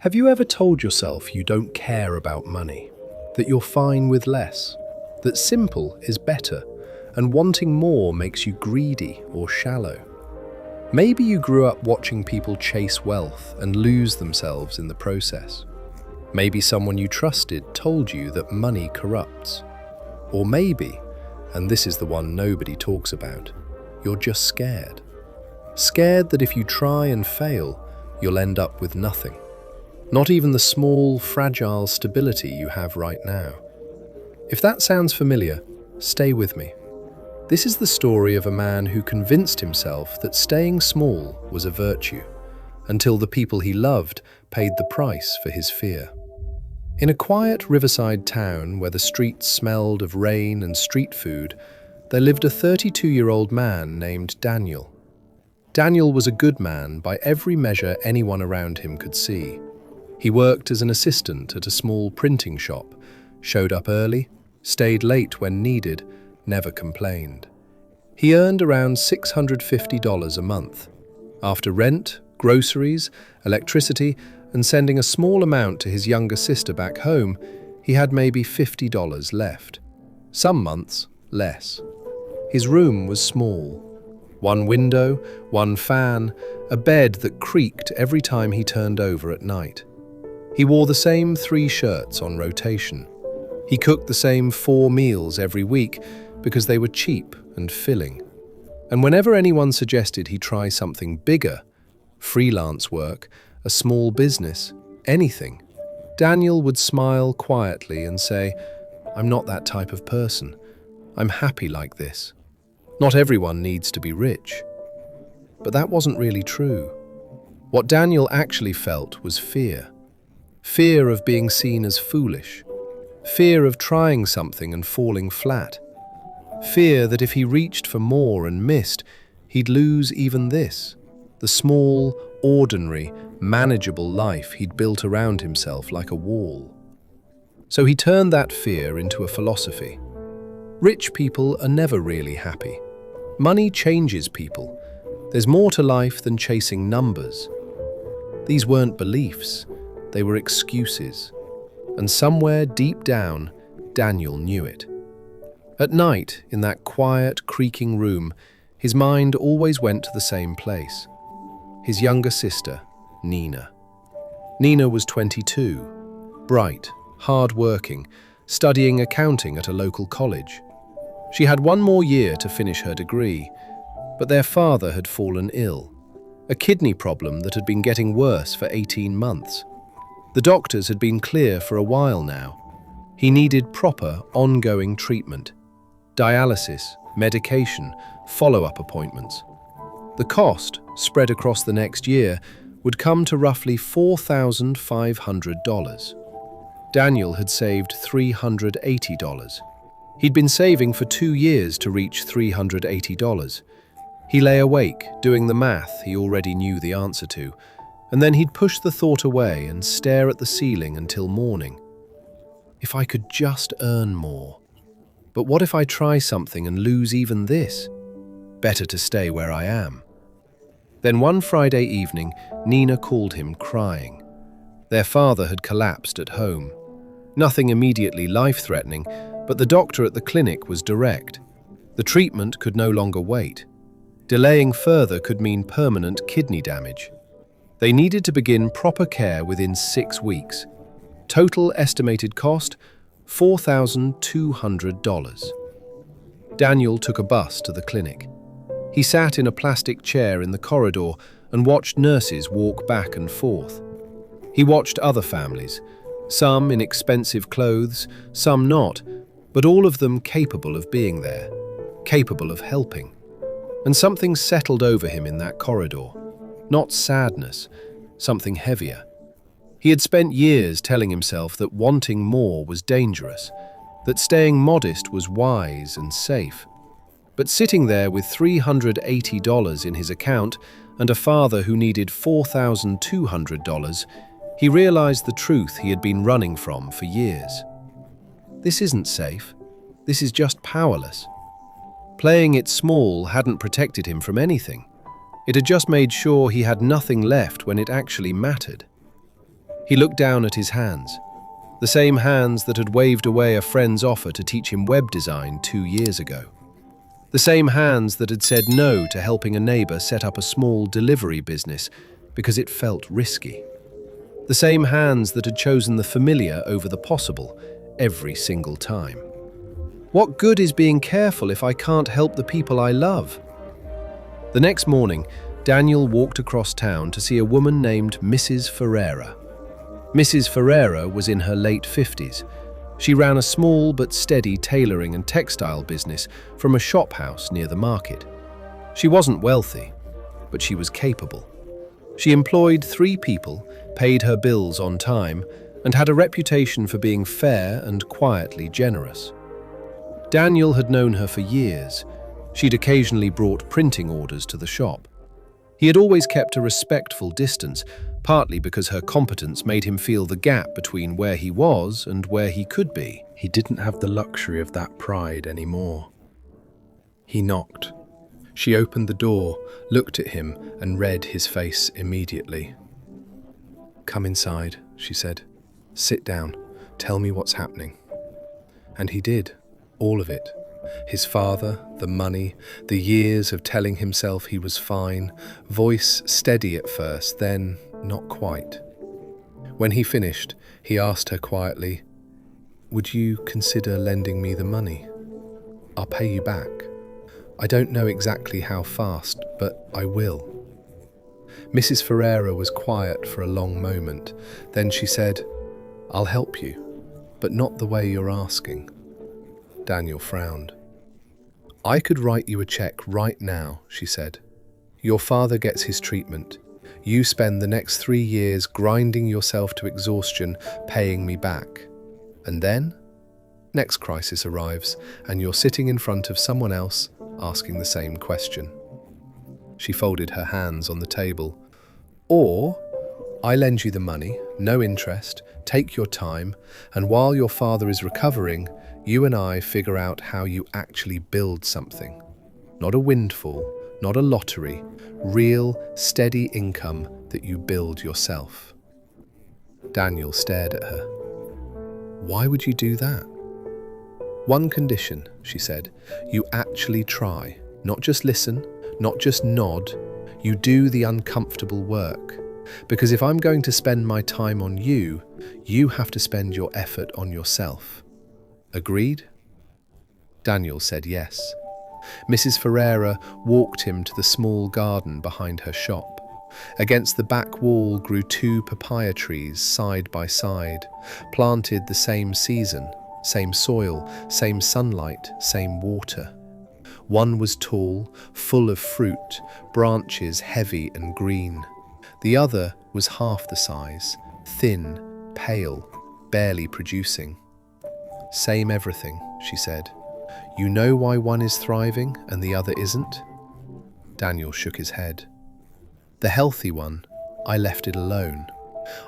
Have you ever told yourself you don't care about money, that you're fine with less, that simple is better, and wanting more makes you greedy or shallow? Maybe you grew up watching people chase wealth and lose themselves in the process. Maybe someone you trusted told you that money corrupts. Or maybe, and this is the one nobody talks about, you're just scared. Scared that if you try and fail, you'll end up with nothing. Not even the small, fragile stability you have right now. If that sounds familiar, stay with me. This is the story of a man who convinced himself that staying small was a virtue, until the people he loved paid the price for his fear. In a quiet riverside town where the streets smelled of rain and street food, there lived a 32-year-old man named Daniel. Daniel was a good man by every measure anyone around him could see. He worked as an assistant at a small printing shop, showed up early, stayed late when needed, never complained. He earned around $650 a month. After rent, groceries, electricity, and sending a small amount to his younger sister back home, he had maybe $50 left. Some months, less. His room was small. One window, one fan, a bed that creaked every time he turned over at night. He wore the same 3 shirts on rotation. He cooked the same 4 meals every week because they were cheap and filling. And whenever anyone suggested he try something bigger, freelance work, a small business, anything, Daniel would smile quietly and say, "I'm not that type of person. I'm happy like this. Not everyone needs to be rich." But that wasn't really true. What Daniel actually felt was fear. Fear of being seen as foolish. Fear of trying something and falling flat. Fear that if he reached for more and missed, he'd lose even this, the small, ordinary, manageable life he'd built around himself like a wall. So he turned that fear into a philosophy. Rich people are never really happy. Money changes people. There's more to life than chasing numbers. These weren't beliefs. They were excuses. And somewhere deep down, Daniel knew it. At night, in that quiet, creaking room, his mind always went to the same place. His younger sister, Nina. Nina was 22, bright, hard-working, studying accounting at a local college. She had 1 more year to finish her degree, but their father had fallen ill, a kidney problem that had been getting worse for 18 months. The doctors had been clear for a while now. He needed proper, ongoing treatment. Dialysis, medication, follow-up appointments. The cost, spread across the next year, would come to roughly $4,500. Daniel had saved $380. He'd been saving for 2 years to reach $380. He lay awake, doing the math he already knew the answer to, and then he'd push the thought away and stare at the ceiling until morning. If I could just earn more. But what if I try something and lose even this? Better to stay where I am. Then one Friday evening, Nina called him crying. Their father had collapsed at home. Nothing immediately life-threatening, but the doctor at the clinic was direct. The treatment could no longer wait. Delaying further could mean permanent kidney damage. They needed to begin proper care within 6 weeks. Total estimated cost, $4,200. Daniel took a bus to the clinic. He sat in a plastic chair in the corridor and watched nurses walk back and forth. He watched other families, some in expensive clothes, some not, but all of them capable of being there, capable of helping. And something settled over him in that corridor. Not sadness, something heavier. He had spent years telling himself that wanting more was dangerous, that staying modest was wise and safe. But sitting there with $380 in his account and a father who needed $4,200, he realized the truth he had been running from for years. This isn't safe. This is just powerless. Playing it small hadn't protected him from anything. It had just made sure he had nothing left when it actually mattered. He looked down at his hands, the same hands that had waved away a friend's offer to teach him web design 2 years ago. The same hands that had said no to helping a neighbor set up a small delivery business because it felt risky. The same hands that had chosen the familiar over the possible every single time. What good is being careful if I can't help the people I love? The next morning, Daniel walked across town to see a woman named Mrs. Ferreira. Mrs. Ferreira was in her late 50s. She ran a small but steady tailoring and textile business from a shop house near the market. She wasn't wealthy, but she was capable. She employed 3 people, paid her bills on time, and had a reputation for being fair and quietly generous. Daniel had known her for years. She'd occasionally brought printing orders to the shop. He had always kept a respectful distance, partly because her competence made him feel the gap between where he was and where he could be. He didn't have the luxury of that pride anymore. He knocked. She opened the door, looked at him, and read his face immediately. "Come inside," she said. "Sit down. Tell me what's happening." And he did. All of it. His father, the money, the years of telling himself he was fine, voice steady at first, then not quite. When he finished, he asked her quietly, "Would you consider lending me the money? I'll pay you back. I don't know exactly how fast, but I will." Mrs. Ferreira was quiet for a long moment. Then she said, "I'll help you, but not the way you're asking." Daniel frowned. "I could write you a check right now," she said. "Your father gets his treatment. You spend the next 3 years grinding yourself to exhaustion, paying me back. And then, next crisis arrives, and you're sitting in front of someone else asking the same question." She folded her hands on the table. "Or, I lend you the money, no interest, take your time, and while your father is recovering, you and I figure out how you actually build something. Not a windfall, not a lottery, real, steady income that you build yourself." Daniel stared at her. "Why would you do that?" "One condition," she said. "You actually try. Not just listen, not just nod. You do the uncomfortable work. Because if I'm going to spend my time on you, you have to spend your effort on yourself. Agreed?" Daniel said yes. Mrs. Ferreira walked him to the small garden behind her shop. Against the back wall grew 2 papaya trees side by side, planted the same season, same soil, same sunlight, same water. One was tall, full of fruit, branches heavy and green. The other was half the size, thin, pale, barely producing. "Same everything," she said. "You know why one is thriving and the other isn't?" Daniel shook his head. "The healthy one, I left it alone.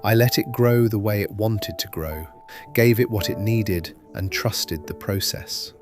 I let it grow the way it wanted to grow, gave it what it needed, and trusted the process."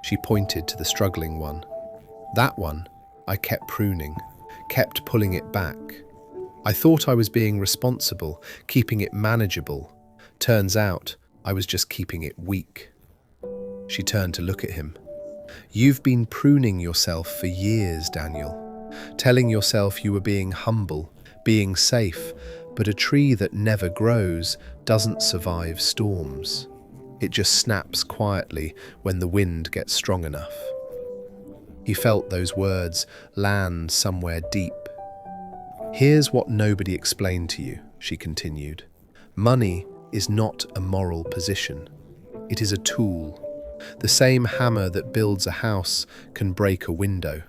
She pointed to the struggling one. "That one, I kept pruning, kept pulling it back. I thought I was being responsible, keeping it manageable. Turns out, I was just keeping it weak." She turned to look at him. "You've been pruning yourself for years, Daniel, telling yourself you were being humble, being safe, but a tree that never grows doesn't survive storms. It just snaps quietly when the wind gets strong enough." He felt those words land somewhere deep. "Here's what nobody explained to you," she continued. "Money is not a moral position. It is a tool. The same hammer that builds a house can break a window.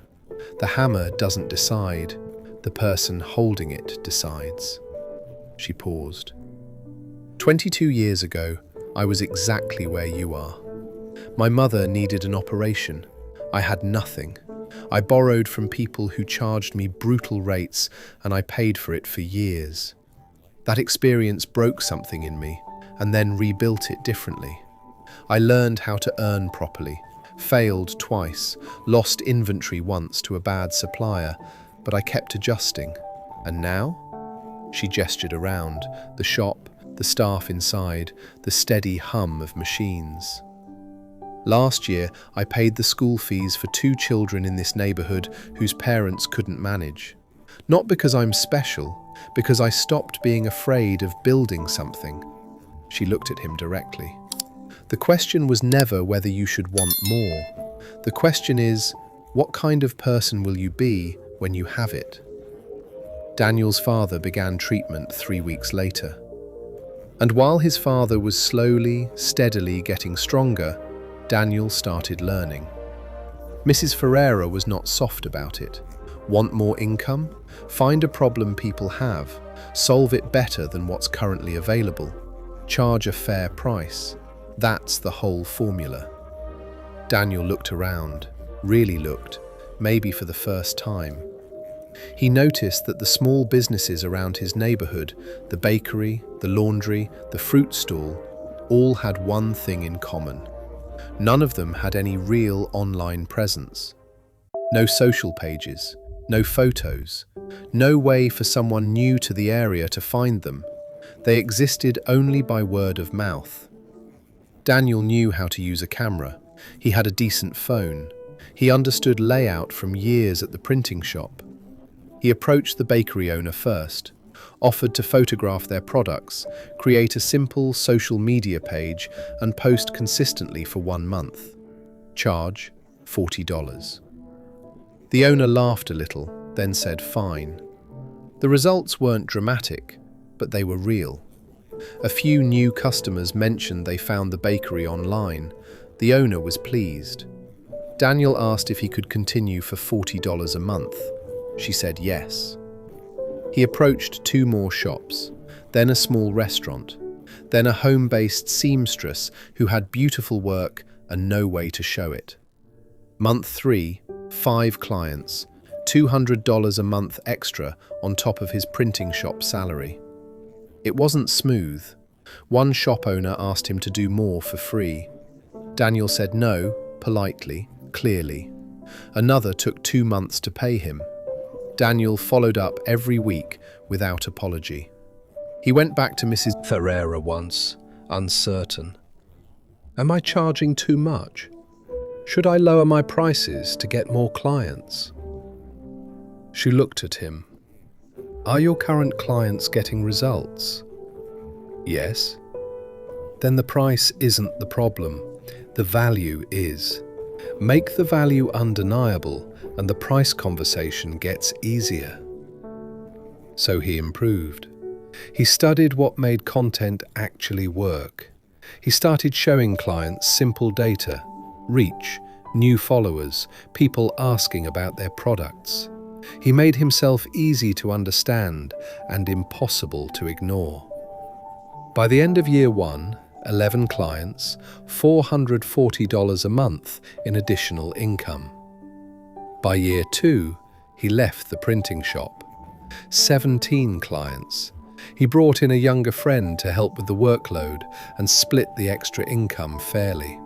The hammer doesn't decide. The person holding it decides." She paused. 22 years ago, I was exactly where you are. My mother needed an operation. I had nothing. I borrowed from people who charged me brutal rates, and I paid for it for years. That experience broke something in me, and then rebuilt it differently. I learned how to earn properly, failed twice, lost inventory once to a bad supplier, but I kept adjusting. And now? She gestured around, the shop, the staff inside, the steady hum of machines. Last year, I paid the school fees for 2 children in this neighborhood whose parents couldn't manage. Not because I'm special, because I stopped being afraid of building something. She looked at him directly. The question was never whether you should want more. The question is, what kind of person will you be when you have it? Daniel's father began treatment 3 weeks later. And while his father was slowly, steadily getting stronger, Daniel started learning. Mrs. Ferreira was not soft about it. Want more income? Find a problem people have. Solve it better than what's currently available. Charge a fair price. That's the whole formula. Daniel looked around, really looked, maybe for the first time. He noticed that the small businesses around his neighborhood, the bakery, the laundry, the fruit stall, all had one thing in common. None of them had any real online presence. No social pages, no photos, no way for someone new to the area to find them. They existed only by word of mouth. Daniel knew how to use a camera. He had a decent phone. He understood layout from years at the printing shop. He approached the bakery owner first, offered to photograph their products, create a simple social media page, and post consistently for 1 month. Charge $40. The owner laughed a little, then said fine. The results weren't dramatic, but they were real. A few new customers mentioned they found the bakery online. The owner was pleased. Daniel asked if he could continue for $40 a month. She said yes. He approached 2 more shops, then a small restaurant, then a home-based seamstress who had beautiful work and no way to show it. Month 3, 5 clients, $200 a month extra on top of his printing shop salary. It wasn't smooth. One shop owner asked him to do more for free. Daniel said no, politely, clearly. Another took 2 months to pay him. Daniel followed up every week without apology. He went back to Mrs. Ferreira once, uncertain. Am I charging too much? Should I lower my prices to get more clients? She looked at him. Are your current clients getting results? Yes. Then the price isn't the problem. The value is. Make the value undeniable and the price conversation gets easier. So he improved. He studied what made content actually work. He started showing clients simple data, reach, new followers, people asking about their products. He made himself easy to understand and impossible to ignore. By the end of year 1, 11 clients, $440 a month in additional income. By year 2, he left the printing shop. 17 clients. He brought in a younger friend to help with the workload and split the extra income fairly.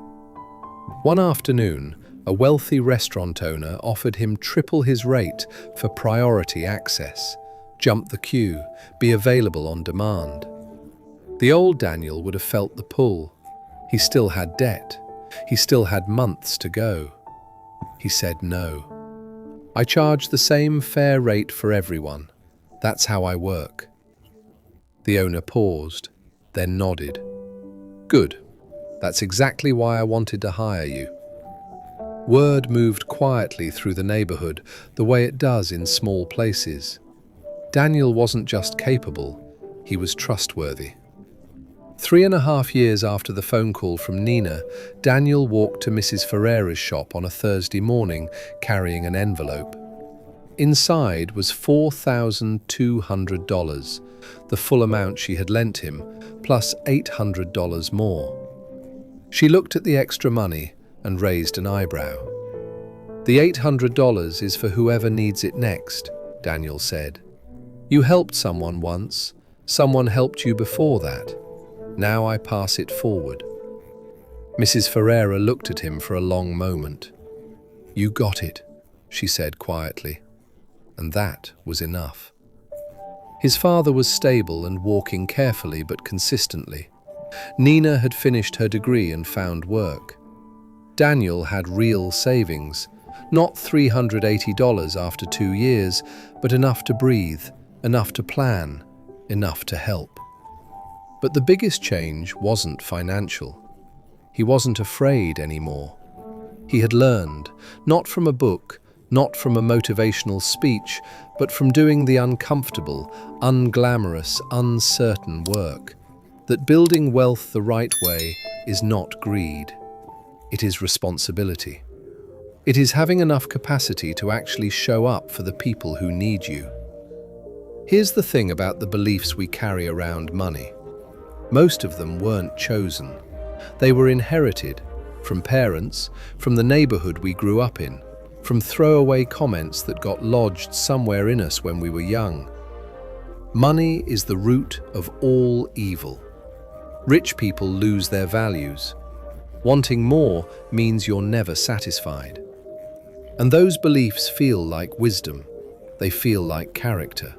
One afternoon, a wealthy restaurant owner offered him triple his rate for priority access, jump the queue, be available on demand. The old Daniel would have felt the pull. He still had debt. He still had months to go. He said no. I charge the same fair rate for everyone. That's how I work. The owner paused, then nodded. Good. That's exactly why I wanted to hire you. Word moved quietly through the neighborhood, the way it does in small places. Daniel wasn't just capable, he was trustworthy. 3.5 years after the phone call from Nina, Daniel walked to Mrs. Ferreira's shop on a Thursday morning carrying an envelope. Inside was $4,200, the full amount she had lent him, plus $800 more. She looked at the extra money and raised an eyebrow. The $800 is for whoever needs it next, Daniel said. You helped someone once. Someone helped you before that. Now I pass it forward. Mrs. Ferreira looked at him for a long moment. You got it, she said quietly, and that was enough. His father was stable and walking carefully but consistently. Nina had finished her degree and found work. Daniel had real savings, not $380 after 2 years, but enough to breathe, enough to plan, enough to help. But the biggest change wasn't financial. He wasn't afraid anymore. He had learned, not from a book, not from a motivational speech, but from doing the uncomfortable, unglamorous, uncertain work, that building wealth the right way is not greed. It is responsibility. It is having enough capacity to actually show up for the people who need you. Here's the thing about the beliefs we carry around money. Most of them weren't chosen. They were inherited from parents, from the neighborhood we grew up in, from throwaway comments that got lodged somewhere in us when we were young. Money is the root of all evil. Rich people lose their values. Wanting more means you're never satisfied. And those beliefs feel like wisdom. They feel like character.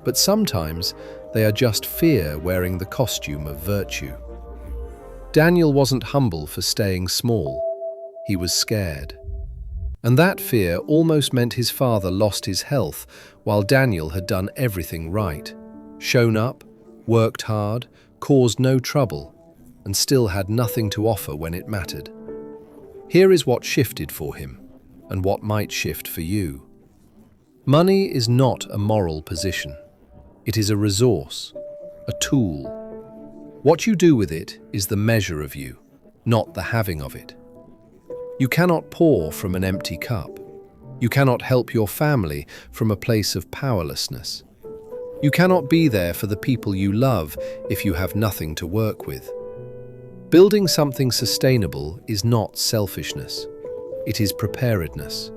But sometimes they are just fear wearing the costume of virtue. Daniel wasn't humble for staying small. He was scared. And that fear almost meant his father lost his health while Daniel had done everything right. Shown up, worked hard, caused no trouble, and still had nothing to offer when it mattered. Here is what shifted for him, and what might shift for you. Money is not a moral position. It is a resource, a tool. What you do with it is the measure of you, not the having of it. You cannot pour from an empty cup. You cannot help your family from a place of powerlessness. You cannot be there for the people you love if you have nothing to work with. Building something sustainable is not selfishness. It is preparedness.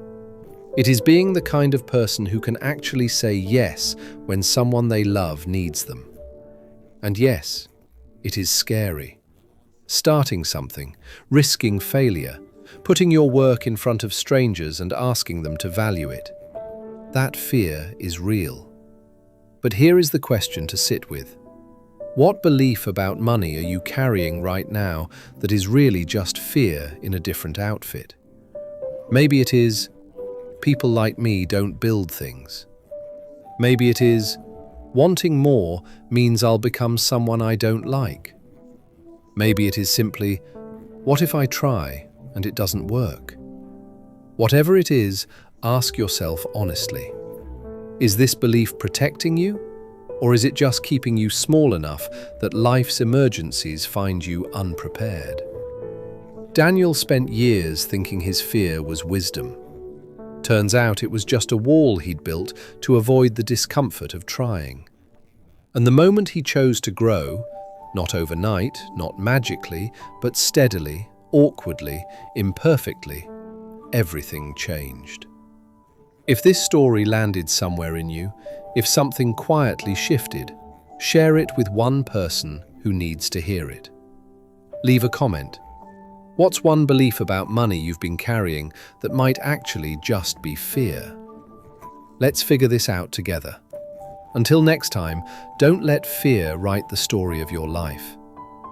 It is being the kind of person who can actually say yes when someone they love needs them. And yes, it is scary. Starting something, risking failure, putting your work in front of strangers and asking them to value it. That fear is real. But here is the question to sit with. What belief about money are you carrying right now that is really just fear in a different outfit? Maybe it is, people like me don't build things. Maybe it is, wanting more means I'll become someone I don't like. Maybe it is simply, what if I try and it doesn't work? Whatever it is, ask yourself honestly. Is this belief protecting you, or is it just keeping you small enough that life's emergencies find you unprepared? Daniel spent years thinking his fear was wisdom. Turns out it was just a wall he'd built to avoid the discomfort of trying. And the moment he chose to grow, not overnight, not magically, but steadily, awkwardly, imperfectly, everything changed. If this story landed somewhere in you, if something quietly shifted, share it with one person who needs to hear it. Leave a comment. What's one belief about money you've been carrying that might actually just be fear? Let's figure this out together. Until next time, don't let fear write the story of your life.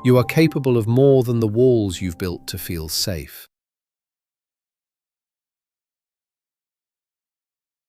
You are capable of more than the walls you've built to feel safe.